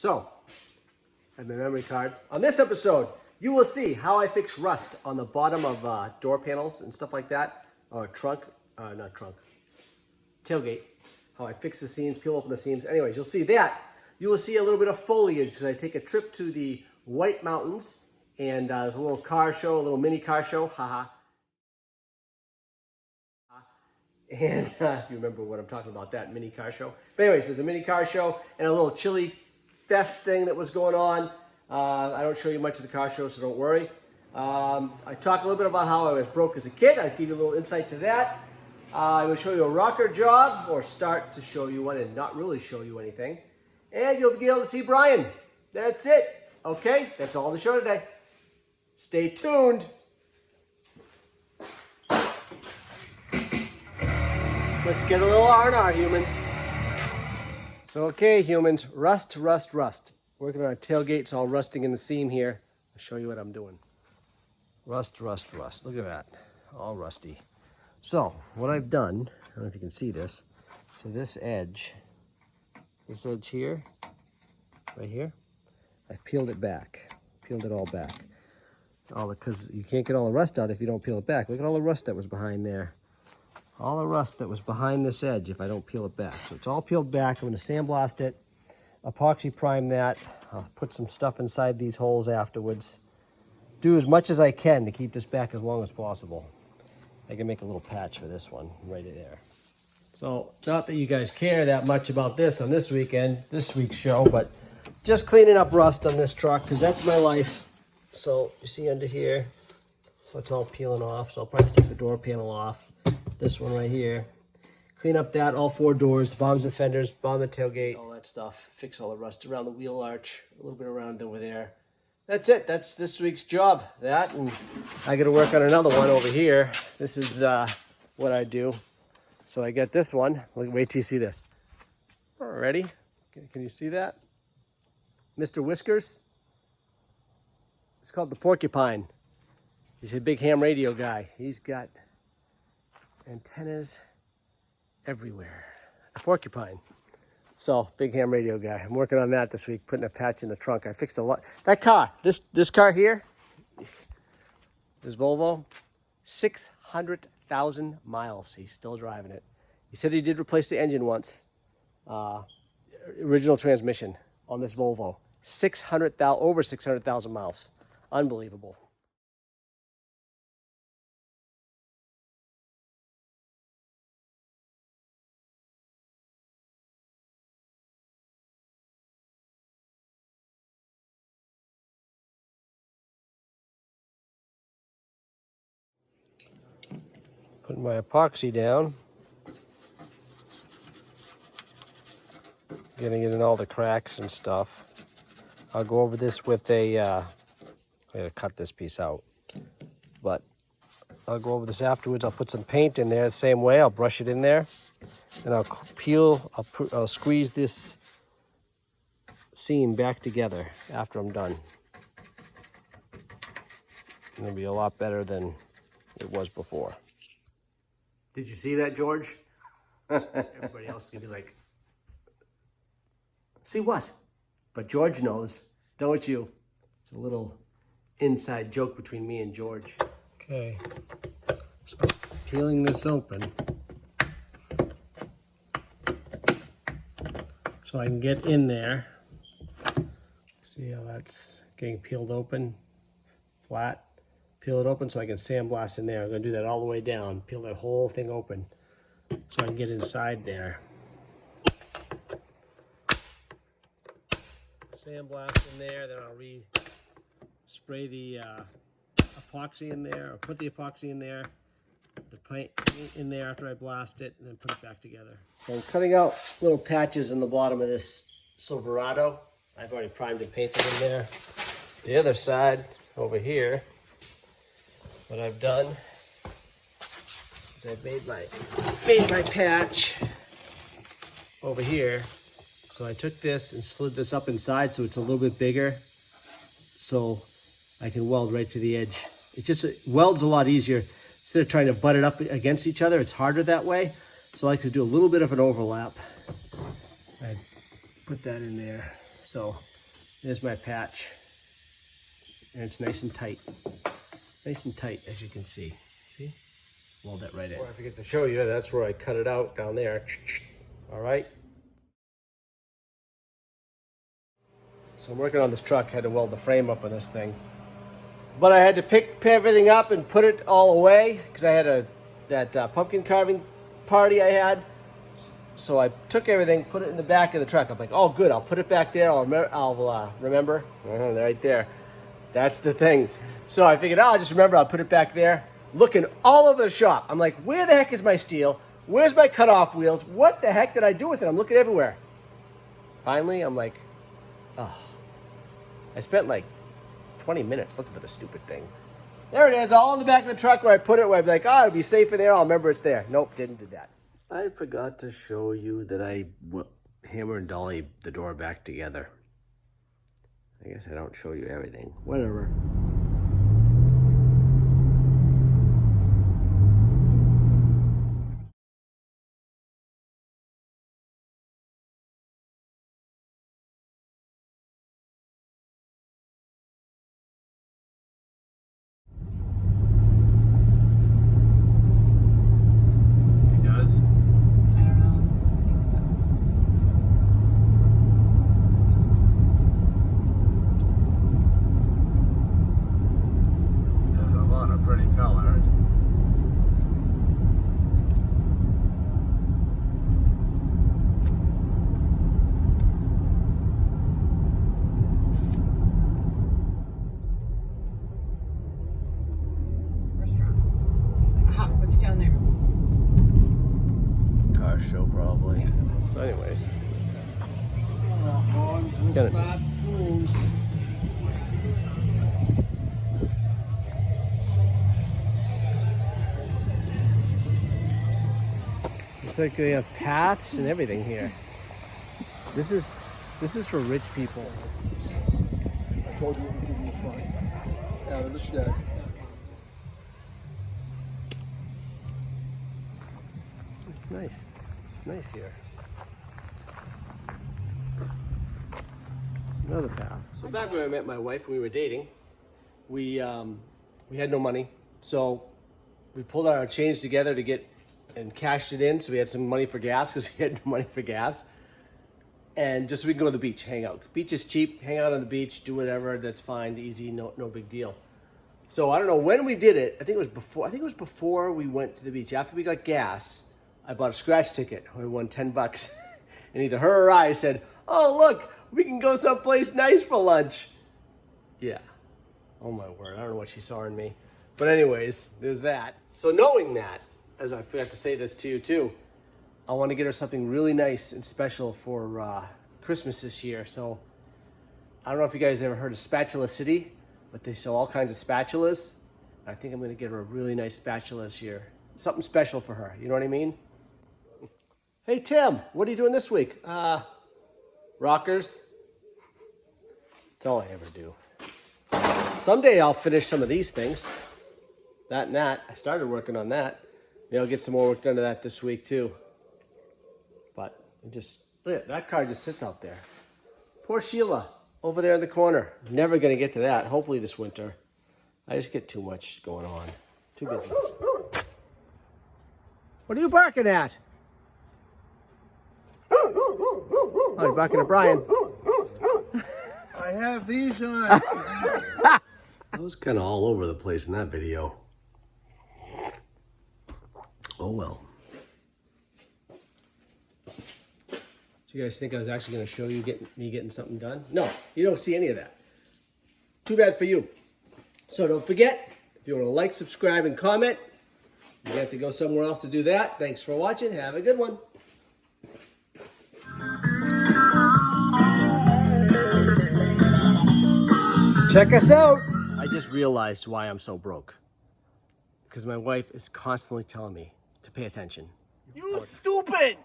So, I have my memory card. On this episode, you will see how I fix rust on the bottom of door panels and stuff like that. Or tailgate. How I fix the seams, peel open the seams. Anyways, you'll see that. You will see a little bit of foliage as I take a trip to the White Mountains. And there's a little car show, a little mini car show. Haha. And if you remember what I'm talking about, that mini car show. But anyways, there's a mini car show and a little chili fest thing that was going on. I don't show you much of the car show, so don't worry. I talk a little bit about how I was broke as a kid. I'll give you a little insight to that. I will show you a rocker job, or start to show you one and not really show you anything. And you'll be able to see Brian. That's it. Okay, that's all the show today. Stay tuned. Let's get a little R&R, humans. So, okay, humans, rust. Working on a tailgate, it's all rusting in the seam here. I'll show you what I'm doing. Rust. Look at that, all rusty. So, what I've done, I don't know if you can see this. So this edge here, right here, I've peeled it back. Peeled it all back. Because you can't get all the rust out if you don't peel it back. Look at all the rust that was behind there. All the rust that was behind this edge if I don't peel it back. So it's all peeled back. I'm going to sandblast it, epoxy prime that. I'll put some stuff inside these holes afterwards. Do as much as I can to keep this back as long as possible. I can make a little patch for this one right there. So not that you guys care that much about this on this week's show, but just cleaning up rust on this truck because that's my life. So you see under here, so it's all peeling off. So I'll probably take the door panel off. This one right here. Clean up that, all four doors, bottoms and fenders, bottom of the tailgate, all that stuff. Fix all the rust around the wheel arch, a little bit around over there. That's it. That's this week's job. That, and I got to work on another one over here. This is what I do. So I get this one. Wait till you see this. Ready? Can you see that? Mr. Whiskers. It's called the Porcupine. He's a big ham radio guy. He's got antennas everywhere. A porcupine. So, big ham radio guy. I'm working on that this week, putting a patch in the trunk. I fixed a lot. That car, this car here, this Volvo, 600,000 miles. He's still driving it. He said he did replace the engine once. Original transmission on this Volvo. Over 600,000 miles. Unbelievable. Putting my epoxy down. Getting it in all the cracks and stuff. I'll go over this with a, I gotta cut this piece out. But I'll go over this afterwards. I'll put some paint in there the same way. I'll brush it in there. And I'll squeeze this seam back together after I'm done. It'll be a lot better than it was before. Did you see that, George? Everybody else is gonna be like, see what? But George knows, don't you? It's a little inside joke between me and George. Okay, so peeling this open so I can get in there. See how that's getting peeled open, flat. Peel it open so I can sandblast in there. I'm gonna do that all the way down. Peel that whole thing open so I can get inside there. Sandblast in there, then I'll spray the epoxy in there, or put the epoxy in there, the paint in there after I blast it, and then put it back together. So I'm cutting out little patches in the bottom of this Silverado. I've already primed and painted in there. The other side, over here, what I've done is I've made my patch over here. So I took this and slid this up inside so it's a little bit bigger so I can weld right to the edge. It welds a lot easier. Instead of trying to butt it up against each other, it's harder that way. So I like to do a little bit of an overlap. I put that in there. So There's my patch. And it's nice and tight. Nice and tight, as you can see. See? Weld that right in. Well, I forget to show you, that's where I cut it out down there. All right. So I'm working on this truck. I had to weld the frame up on this thing. But I had to pick everything up and put it all away because I had that pumpkin carving party I had. So I took everything, put it in the back of the truck. I'm like, oh, good. I'll put it back there. I'll remember. Right there. That's the thing. So I figured, I'll just remember. I'll put it back there. Looking all over the shop. I'm like, where the heck is my steel? Where's my cutoff wheels? What the heck did I do with it? I'm looking everywhere. Finally, I'm like, oh. I spent like 20 minutes looking for the stupid thing. There it is, all in the back of the truck where I put it, where I'd be like, oh, it'll be safe in there. I'll remember it's there. Nope, didn't do that. I forgot to show you that I hammer and dolly the door back together. I guess I don't show you everything. Whatever. Down there. Car show probably. Yeah. So anyways. We'll start soon. Looks like they have paths and everything here. This is for rich people. I told you to give me a front. Out of the shed. It's nice. It's nice here. Another path. So back when I met my wife, when we were dating, we had no money, so we pulled out our change together to get and cashed it in, so we had some money for gas because we had no money for gas, and just so we can go to the beach, hang out. Beach is cheap. Hang out on the beach, do whatever. That's fine, easy, no big deal. So I don't know when we did it. I think it was before we went to the beach. After we got gas, I bought a scratch ticket. I won $10. And either her or I said, oh, look, we can go someplace nice for lunch. Yeah. Oh, my word. I don't know what she saw in me. But anyways, there's that. So knowing that, as I forgot to say this to you too, I want to get her something really nice and special for Christmas this year. So I don't know if you guys ever heard of Spatula City, but they sell all kinds of spatulas. I think I'm going to get her a really nice spatula this year. Something special for her. You know what I mean? Hey, Tim, what are you doing this week? Rockers. That's all I ever do. Someday I'll finish some of these things. That and that. I started working on that. Maybe I'll get some more work done to that this week too. But just, look at that car just sits out there. Poor Sheila, over there in the corner. Never gonna get to that, hopefully this winter. I just get too much going on. Too busy. What are you barking at? Oh, you're barking at Brian. I have these on. I was kind of all over the place in that video. Oh well. Do you guys think I was actually going to show you me getting something done? No, you don't see any of that. Too bad for you. So don't forget, if you want to like, subscribe, and comment, you have to go somewhere else to do that. Thanks for watching. Have a good one. Check us out. I just realized why I'm so broke. Because my wife is constantly telling me to pay attention. You stupid!